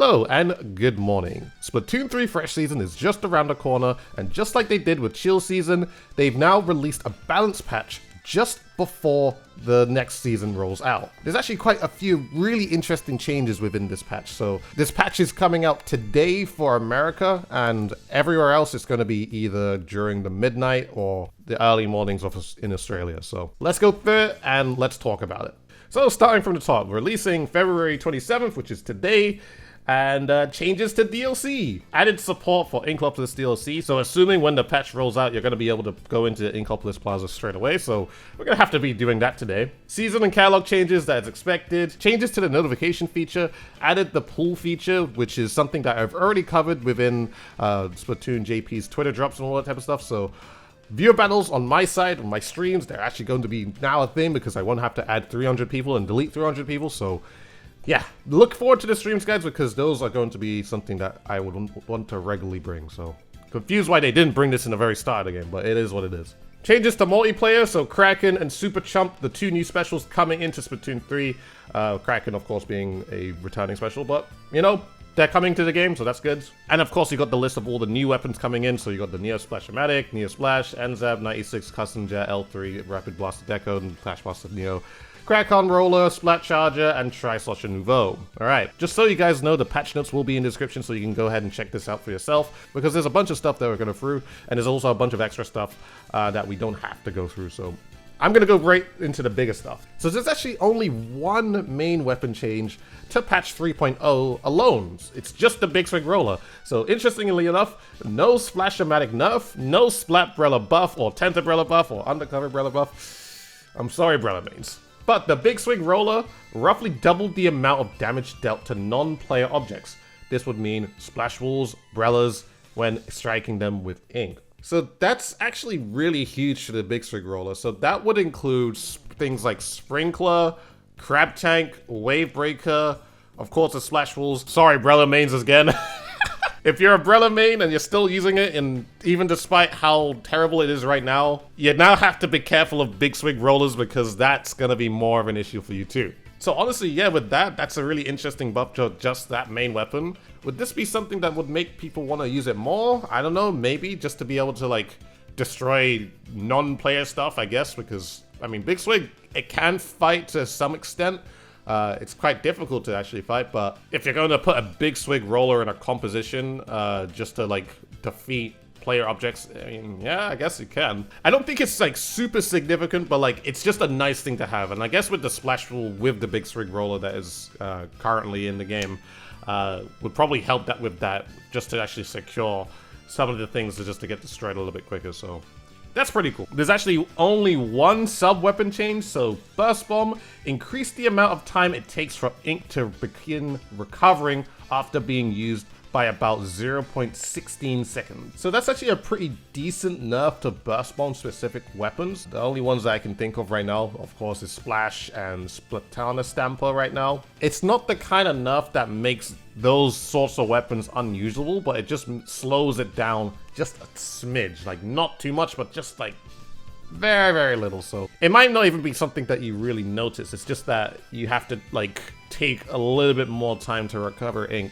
Hello and good morning. Splatoon 3 Fresh Season is just around the corner, and just like they did with Chill Season, they've now released a balance patch just before the next season rolls out. There's actually quite a few really interesting changes within this patch. So this patch is coming out today for America, and everywhere else it's going to be either during the midnight or the early mornings in Australia. So let's go through it and let's talk about it. So starting from the top, releasing February 27th, which is today, and changes to DLC. Added support for Inkopolis DLC, so assuming when the patch rolls out, you're going to be able to go into Inkopolis Plaza straight away, so we're going to have to be doing that today. Season and catalog changes that is expected. Changes to the notification feature. Added the pool feature, which is something that I've already covered within Splatoon JP's Twitter drops and all that type of stuff, so viewer battles on my side, on my streams, they're actually going to be now a thing because I won't have to add 300 people and delete 300 people, so yeah, look forward to the streams, guys, because those are going to be something that I would want to regularly bring. So, confused why they didn't bring this in the very start of the game, but it is what it is. Changes to multiplayer, so Kraken and Super Chump, the two new specials coming into Splatoon 3. Kraken, of course, being a returning special, but, you know, they're coming to the game, so that's good. And of course, you got the list of all the new weapons coming in, so you got the Neo Splash-O-Matic, Neo Splash, NZAB, 96, Custom Jet, L3, Rapid Blaster Deco, and Flash Blaster Neo, Crack-On Roller, Splat Charger, and Tri-Slosher Nouveau. Alright, just so you guys know, the patch notes will be in the description, so you can go ahead and check this out for yourself, because there's a bunch of stuff that we're going to through, and there's also a bunch of extra stuff that we don't have to go through, so I'm going to go right into the bigger stuff. So there's actually only one main weapon change to patch 3.0 alone. It's just the Big Swing Roller. So interestingly enough, no Splash-O-Matic nerf, no Splat Brella buff, or 10th Brella buff, or Undercover Brella buff. I'm sorry, Brella mains. But the Big Swing Roller roughly doubled the amount of damage dealt to non-player objects. This would mean splash walls, Brellas, when striking them with ink. So that's actually really huge for the Big Swing Roller. So that would include things like Sprinkler, Crab Tank, Wave Breaker, of course the splash walls. Sorry, Brella mains again. If you're a Brella main and you're still using it, and even despite how terrible it is right now, you now have to be careful of Big Swing Rollers because that's going to be more of an issue for you too. So honestly, yeah, with that, that's a really interesting buff to just that main weapon. Would this be something that would make people want to use it more? I don't know, maybe just to be able to like destroy non-player stuff, I guess, because I mean, Big Swing, it can fight to some extent. It's quite difficult to actually fight, but if you're going to put a Big Swing Roller in a composition just to like defeat player objects, I mean, yeah, I guess you can. I don't think it's like super significant, but like it's just a nice thing to have. And I guess with the splash rule with the Big Swing Roller that is currently in the game, would probably help that with that just to actually secure some of the things just to get destroyed a little bit quicker. So that's pretty cool. There's actually only one sub-weapon change, so Burst Bomb increased the amount of time it takes for ink to begin recovering after being used by about 0.16 seconds. So that's actually a pretty decent nerf to Burst Bomb specific weapons. The only ones that I can think of right now, of course, is Splash and Splatana Stamper right now. It's not the kind of nerf that makes those sorts of weapons unusable, but it just slows it down just a smidge. Like, not too much, but just like very, very little. So it might not even be something that you really notice. It's just that you have to like take a little bit more time to recover ink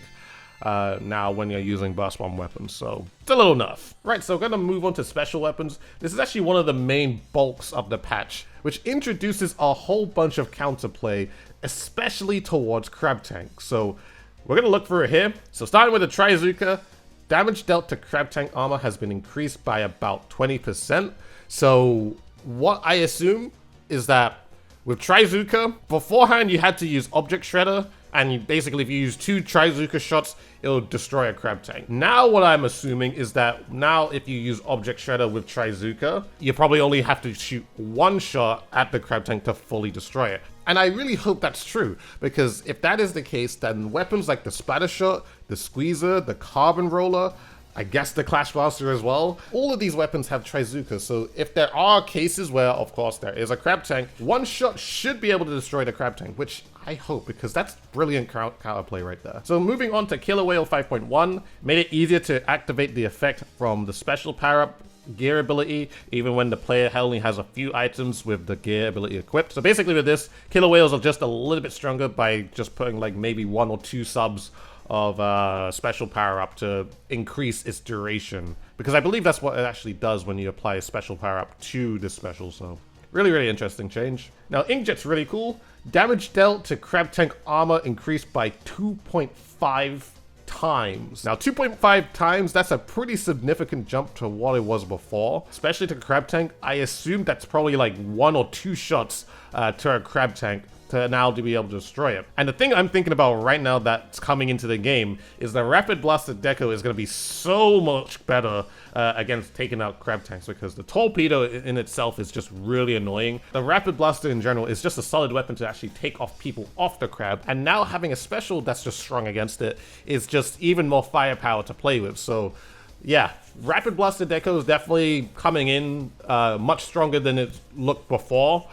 now when you're using Burst Bomb weapons, so it's a little nerf. Right, so we're gonna move on to special weapons. This is actually one of the main bulks of the patch, which introduces a whole bunch of counterplay, especially towards Crab Tank. So we're gonna look through it here. So starting with the Trizuka, damage dealt to Crab Tank armor has been increased by about 20%. So what I assume is that with Trizuka, beforehand you had to use Object Shredder, and basically if you use 2 Trizuka shots, it'll destroy a Crab Tank. Now what I'm assuming is that now if you use Object Shredder with Trizuka, you probably only have to shoot 1 shot at the Crab Tank to fully destroy it. And I really hope that's true, because if that is the case, then weapons like the Splatter Shot, the Squeezer, the Carbon Roller, I guess the Clash Blaster as well, all of these weapons have Trizuka, so if there are cases where, of course, there is a Crab Tank, 1 shot should be able to destroy the Crab Tank, which I hope, because that's brilliant counterplay right there. So moving on to Killer Whale 5.1, made it easier to activate the effect from the special power-up gear ability, even when the player only has a few items with the gear ability equipped. So basically with this, Killer Whales are just a little bit stronger by just putting like maybe 1 or 2 subs of special power-up to increase its duration. Because I believe that's what it actually does when you apply a special power-up to this special, so really, really interesting change. Now, Inkjet's really cool. Damage dealt to Crab Tank armor increased by 2.5 times. Now, 2.5 times, that's a pretty significant jump to what it was before. Especially to Crab Tank, I assume that's probably like 1 or 2 shots to a Crab Tank to now to be able to destroy it. And the thing I'm thinking about right now that's coming into the game is the Rapid Blaster Deco is going to be so much better against taking out Crab Tanks, because the Torpedo in itself is just really annoying. The Rapid Blaster in general is just a solid weapon to actually take off people off the Crab, and now having a special that's just strong against it is just even more firepower to play with. So yeah, Rapid Blaster Deco is definitely coming in much stronger than it looked before.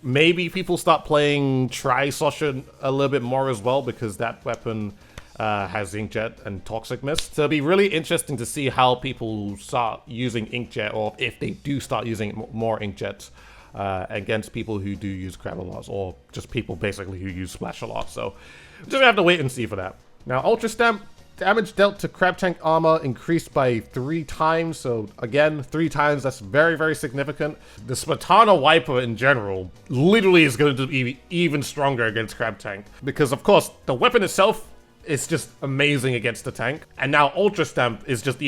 Maybe people start playing Tri-Sosha a little bit more as well, because that weapon has Inkjet and Toxic Mist. So it'll be really interesting to see how people start using Inkjet, or if they do start using more Inkjet against people who do use Crab a lot, or just people basically who use Splash a lot. So just gonna have to wait and see for that. Now, Ultra Stamp. Damage dealt to Crab Tank armor increased by 3 times, so again, 3 times, that's very, very significant. The Splatoon Wiper in general literally is going to be even stronger against Crab Tank, because of course, the weapon itself is just amazing against the tank, and now Ultra Stamp is just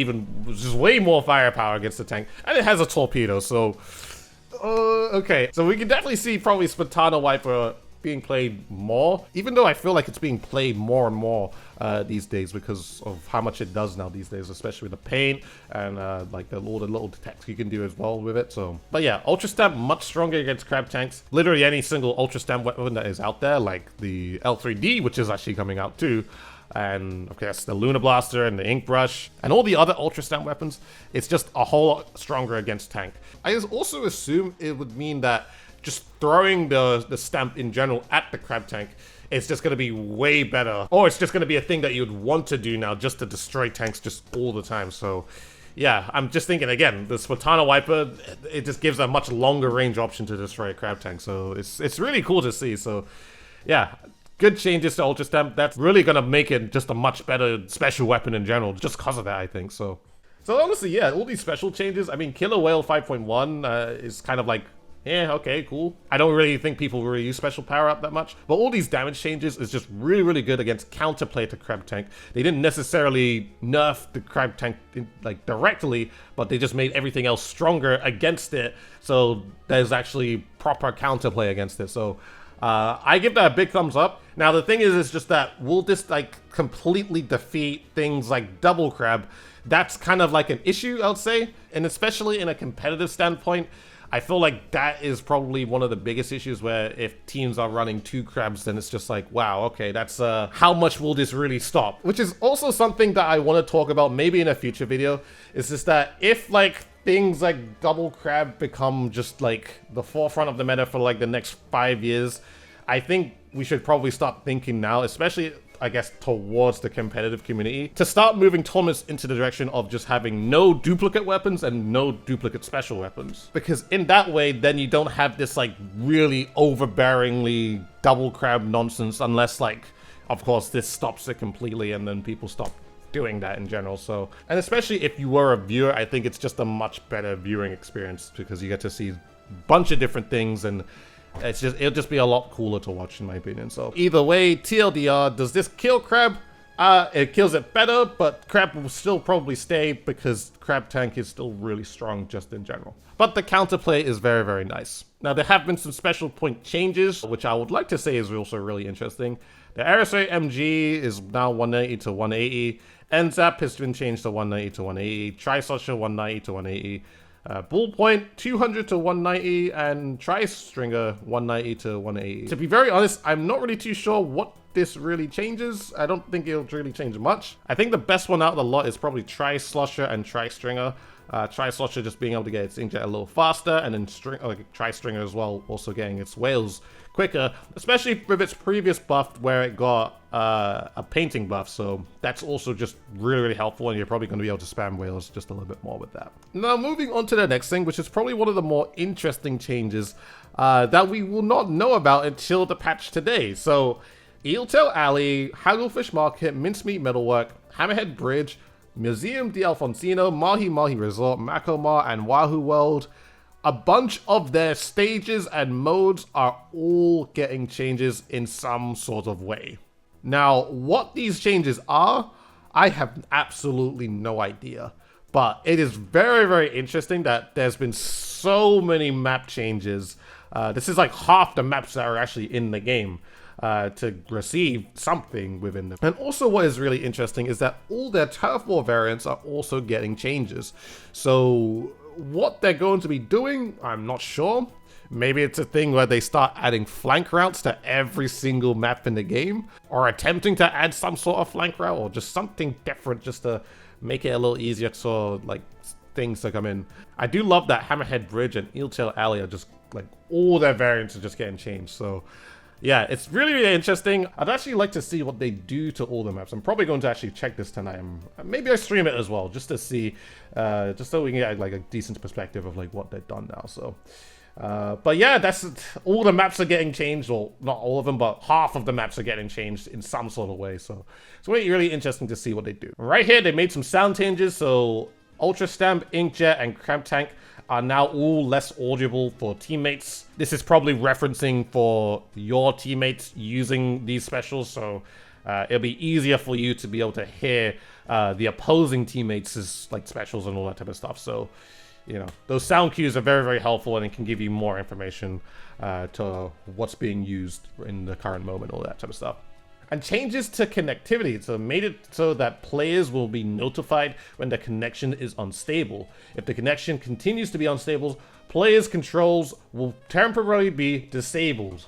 way more firepower against the tank, and it has a torpedo, so okay. So we can definitely see probably Splatoon Wiper being played more, even though I feel like it's being played more and more these days because of how much it does now these days, especially with the paint and like all the little attacks you can do as well with it. So, but yeah, Ultra Stamp much stronger against Crab Tanks. Literally any single Ultra Stamp weapon that is out there, like the L3D, which is actually coming out too, and of course the Lunar Blaster and the Ink Brush and all the other Ultra Stamp weapons, it's just a whole lot stronger against tank. I also assume it would mean that just throwing the stamp in general at the Crab Tank, it's just going to be way better. Or it's just going to be a thing that you'd want to do now, just to destroy tanks just all the time. So yeah, I'm just thinking again, the Splatoon Wiper, it just gives a much longer range option to destroy a Crab Tank. So it's really cool to see. So yeah, good changes to Ultra Stamp. That's really going to make it just a much better special weapon in general, just because of that, I think. So honestly, yeah, all these special changes, I mean, Killer Whale 5.1 is kind of like, yeah, okay, cool. I don't really think people really use special power up that much, but all these damage changes is just really, really good against counterplay to Crab Tank. They didn't necessarily nerf the Crab Tank like directly, but they just made everything else stronger against it, so there's actually proper counterplay against it. So I give that a big thumbs up. Now the thing is just that will this like completely defeat things like Double Crab? That's kind of like an issue, I would say, and especially in a competitive standpoint, I feel like that is probably one of the biggest issues, where if teams are running 2 crabs, then it's just like, wow, okay, that's how much will this really stop? Which is also something that I want to talk about maybe in a future video. Is just that if like things like Double Crab become just like the forefront of the meta for like the next 5 years, I think we should probably start thinking now, especially I guess towards the competitive community, to start moving tournaments into the direction of just having no duplicate weapons and no duplicate special weapons. Because in that way, then you don't have this like really overbearingly Double Crab nonsense, unless like, of course, this stops it completely and then people stop doing that in general. So, and especially if you were a viewer, I think it's just a much better viewing experience, because you get to see a bunch of different things, and it'll just be a lot cooler to watch, in my opinion. So either way, TLDR, does this kill Crab? It kills it better, but Crab will still probably stay, because Crab Tank is still really strong just in general. But the counterplay is very, very nice. Now, there have been some special point changes, which I would like to say is also really interesting. The Aerosol MG is now 190 to 180. NZAP has been changed to 190 to 180. Tri-Sosha 190 to 180. Bullpoint 200 to 190, and Tri-Stringer 190 to 180. To be very honest, I'm not really too sure what this really changes. I don't think it'll really change much. I think the best one out of the lot is probably Tri-Slosher and Tri-Stringer. Tri-Slosher just being able to get its inkjet a little faster, and then Tri-Stringer as well, also getting its whales quicker, especially with its previous buff where it got a painting buff. So that's also just really, really helpful, and you're probably going to be able to spam whales just a little bit more with that. Now, moving on to the next thing, which is probably one of the more interesting changes that we will not know about until the patch today. So Eeltail Alley, Hagglefish Market, Mincemeat Metalwork, Hammerhead Bridge, Museum de Alfonsino, Mahi Mahi Resort, Macomar, and Wahoo World. A bunch of their stages and modes are all getting changes in some sort of way. Now, what these changes are, I have absolutely no idea. But it is very, very interesting that there's been so many map changes. This is like half the maps that are actually in the game to receive something within them. And also what is really interesting is that all their turf war variants are also getting changes. So what they're going to be doing, I'm not sure. Maybe it's a thing where they start adding flank routes to every single map in the game, or attempting to add some sort of flank route, or just something different just to make it a little easier for like things to come in. I do love that Hammerhead Bridge and Eeltail Alley are just like all their variants are just getting changed. So yeah, it's really, really interesting. I'd actually like to see what they do to all the maps. I'm probably going to actually check this tonight. Maybe I stream it as well, just to see, just so we can get like a decent perspective of like what they've done now. So, but yeah, that's all the maps are getting changed, or not all of them, but half of the maps are getting changed in some sort of way. So it's really, really interesting to see what they do. Right here, they made some sound changes. So Ultra Stamp, Inkjet, and Cramp Tank are now all less audible for teammates. This is probably referencing for your teammates using these specials, so it'll be easier for you to be able to hear the opposing teammates' like specials and all that type of stuff. So, you know, those sound cues are very, very helpful, and it can give you more information to what's being used in the current moment, all that type of stuff. And changes to connectivity, so made it so that players will be notified when the connection is unstable. If the connection continues to be unstable, players' controls will temporarily be disabled.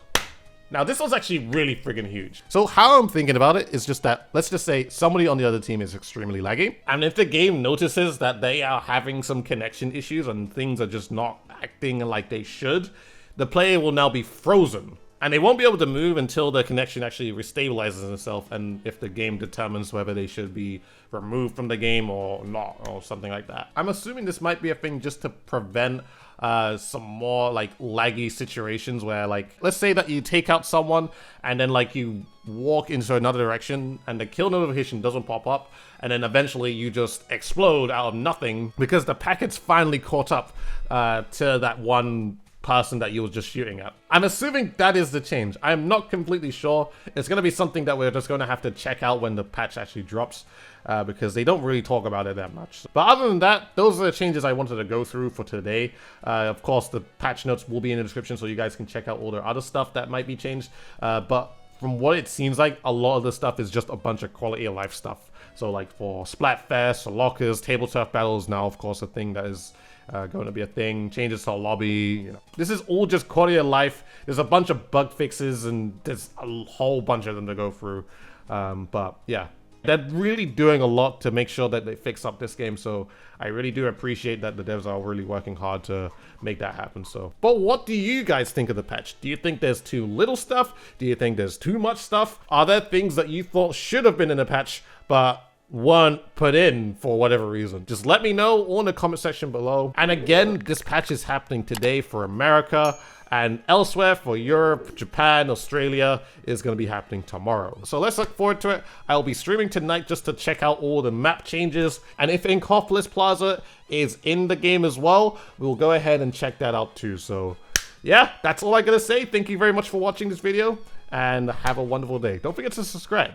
Now, this was actually really friggin' huge. So how I'm thinking about it is just that, let's just say somebody on the other team is extremely laggy, and if the game notices that they are having some connection issues and things are just not acting like they should, the player will now be frozen. And they won't be able to move until the connection actually restabilizes itself, and if the game determines whether they should be removed from the game or not, or something like that. I'm assuming this might be a thing just to prevent some more like laggy situations where, like, let's say that you take out someone and then like you walk into another direction and the kill notification doesn't pop up, and then eventually you just explode out of nothing because the packet's finally caught up to that one person that you were just shooting at. I'm assuming that is the change. I'm not completely sure. It's going to be something that we're just going to have to check out when the patch actually drops, because they don't really talk about it that much. But other than that, those are the changes I wanted to go through for today. Of course, the patch notes will be in the description so you guys can check out all their other stuff that might be changed. But from what it seems like, a lot of the stuff is just a bunch of quality of life stuff. So like for Splatfest, for lockers, table turf battles, now of course a thing that is going to be a thing, changes to a lobby, you know. This is all just quality of life. There's a bunch of bug fixes and there's a whole bunch of them to go through. But yeah, they're really doing a lot to make sure that they fix up this game. So I really do appreciate that the devs are really working hard to make that happen. So, but what do you guys think of the patch? Do you think there's too little stuff? Do you think there's too much stuff? Are there things that you thought should have been in the patch but weren't put in for whatever reason? Just let me know all in the comment section below. And again, this patch is happening today for America, and elsewhere for Europe, Japan, Australia is going to be happening tomorrow. So let's look forward to it. I'll be streaming tonight just to check out all the map changes, and if Inkopolis Plaza is in the game as well, we'll go ahead and check that out too. So yeah, that's all I gotta say. Thank you very much for watching this video, and have a wonderful day. Don't forget to subscribe.